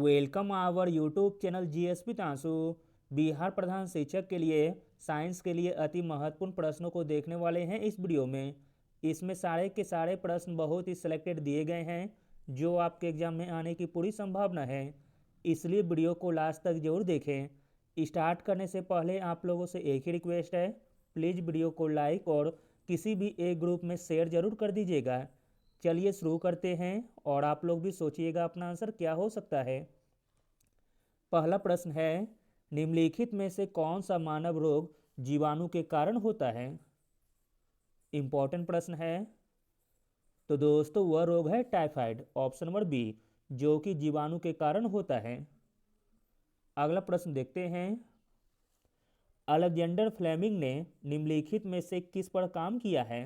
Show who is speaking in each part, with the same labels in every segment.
Speaker 1: Welcome our YouTube channel GSP तांसु। बिहार प्रधान शिक्षक के लिए साइंस के लिए अति महत्वपूर्ण प्रश्नों को देखने वाले हैं इस वीडियो में। इसमें सारे के सारे प्रश्न बहुत ही सिलेक्टेड दिए गए हैं जो आपके एग्जाम में आने की पूरी संभावना है, इसलिए वीडियो को लास्ट तक जरूर देखें। स्टार्ट करने से पहले आप लोगों से एक ही रिक्वेस्ट है, प्लीज़ वीडियो को लाइक और किसी भी एक ग्रुप में शेयर जरूर कर दीजिएगा। चलिए शुरू करते हैं और आप लोग भी सोचिएगा अपना आंसर क्या हो सकता है। पहला प्रश्न है, निम्नलिखित में से कौन सा मानव रोग जीवाणु के कारण होता है। इंपॉर्टेंट प्रश्न है। तो दोस्तों वह रोग है टाइफाइड, ऑप्शन नंबर बी, जो कि जीवाणु के कारण होता है। अगला प्रश्न देखते हैं, अलेक्जेंडर फ्लेमिंग ने निम्नलिखित में से किस पर काम किया है।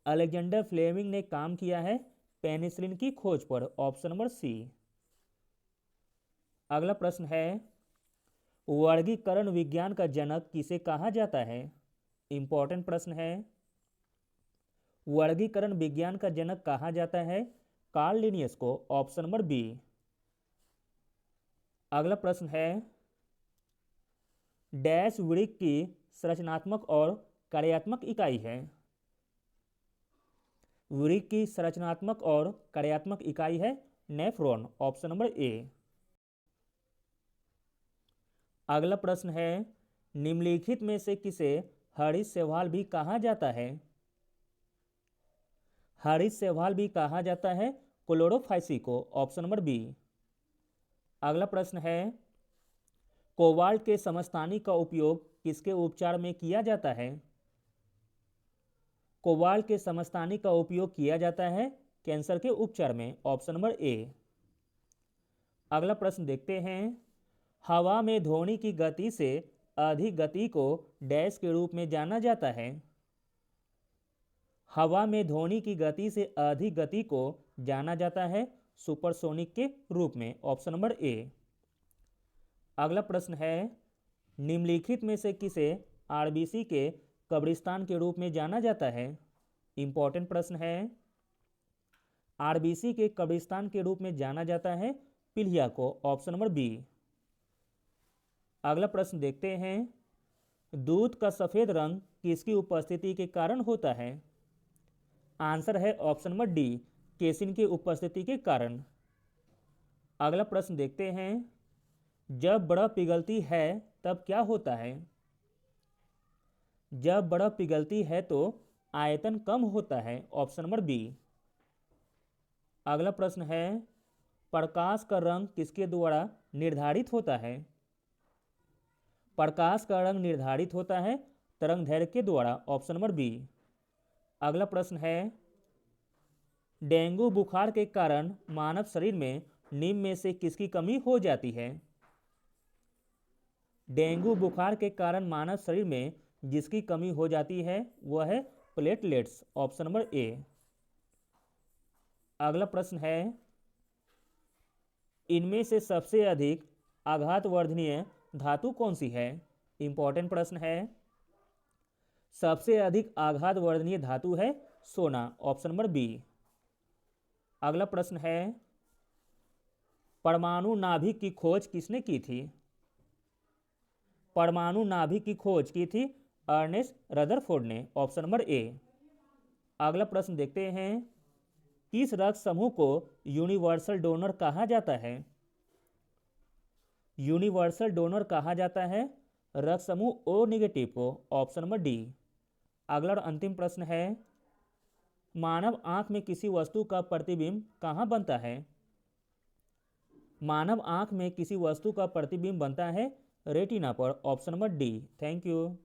Speaker 1: अलेक्जेंडर फ्लेमिंग ने काम किया है पेनिसिलिन की खोज पर, ऑप्शन नंबर सी। अगला प्रश्न है, वर्गीकरण विज्ञान का जनक किसे कहा जाता है। इंपॉर्टेंट प्रश्न है। वर्गीकरण विज्ञान का जनक कहा जाता है कार्ल लिनियस को, ऑप्शन नंबर बी। अगला प्रश्न है, डैश वृक्क की संरचनात्मक और कार्यात्मक इकाई है। वृक्क की संरचनात्मक और कार्यात्मक इकाई है नेफ्रॉन, ऑप्शन नंबर ए। अगला प्रश्न है, निम्नलिखित में से किसे हरित शैवाल भी कहा जाता है। हरित शैवाल भी कहा जाता है क्लोरोफाइसी को, ऑप्शन नंबर बी। अगला प्रश्न है, कोबाल्ट के समस्थानिक का उपयोग किसके उपचार में किया जाता है। कोबाल्ट के समस्थानिक का उपयोग किया जाता है कैंसर के उपचार में, ऑप्शन नंबर ए। अगला प्रश्न देखते हैं, हवा में ध्वनि की गति से अधिक गति को डैश के रूप में जाना जाता है। हवा में ध्वनि की गति से अधिक गति को जाना जाता है सुपरसोनिक के रूप में, ऑप्शन नंबर ए। अगला प्रश्न है, निम्नलिखित में से किसे आरबीसी के कब्रिस्तान के रूप में जाना जाता है। इंपॉर्टेंट प्रश्न है। आरबीसी के कब्रिस्तान के रूप में जाना जाता है पिलिया को, ऑप्शन नंबर बी। अगला प्रश्न देखते हैं, दूध का सफेद रंग किसकी उपस्थिति के कारण होता है। आंसर है ऑप्शन नंबर डी, केसिन की उपस्थिति के कारण। अगला प्रश्न देखते हैं, जब बर्फ पिघलती है तब क्या होता है। जब बर्फ पिघलती है तो आयतन कम होता है, ऑप्शन नंबर बी। अगला प्रश्न है, प्रकाश का रंग किसके द्वारा निर्धारित होता है। प्रकाश का रंग निर्धारित होता है तरंगदैर्घ्य के द्वारा, ऑप्शन नंबर बी। अगला प्रश्न है, डेंगू बुखार के कारण मानव शरीर में निम्न में से किसकी कमी हो जाती है। डेंगू बुखार के कारण मानव शरीर में जिसकी कमी हो जाती है वह है प्लेटलेट्स, ऑप्शन नंबर ए। अगला प्रश्न है, इनमें से सबसे अधिक आघातवर्धनीय धातु कौन सी है। इंपॉर्टेंट प्रश्न है। सबसे अधिक आघातवर्धनीय धातु है सोना, ऑप्शन नंबर बी। अगला प्रश्न है, परमाणु नाभिक की खोज किसने की थी। परमाणु नाभिक की खोज की थी अर्नेस्ट रदरफोर्ड ने, ऑप्शन नंबर ए। अगला प्रश्न देखते हैं, किस रक्त समूह को यूनिवर्सल डोनर कहा जाता है। यूनिवर्सल डोनर कहा जाता है रक्त समूह ओ नेगेटिव को, ऑप्शन नंबर डी। अगला और अंतिम प्रश्न है, मानव आंख में किसी वस्तु का प्रतिबिंब कहाँ बनता है। मानव आंख में किसी वस्तु का प्रतिबिंब बनता है रेटिना पर, option number D. Thank you.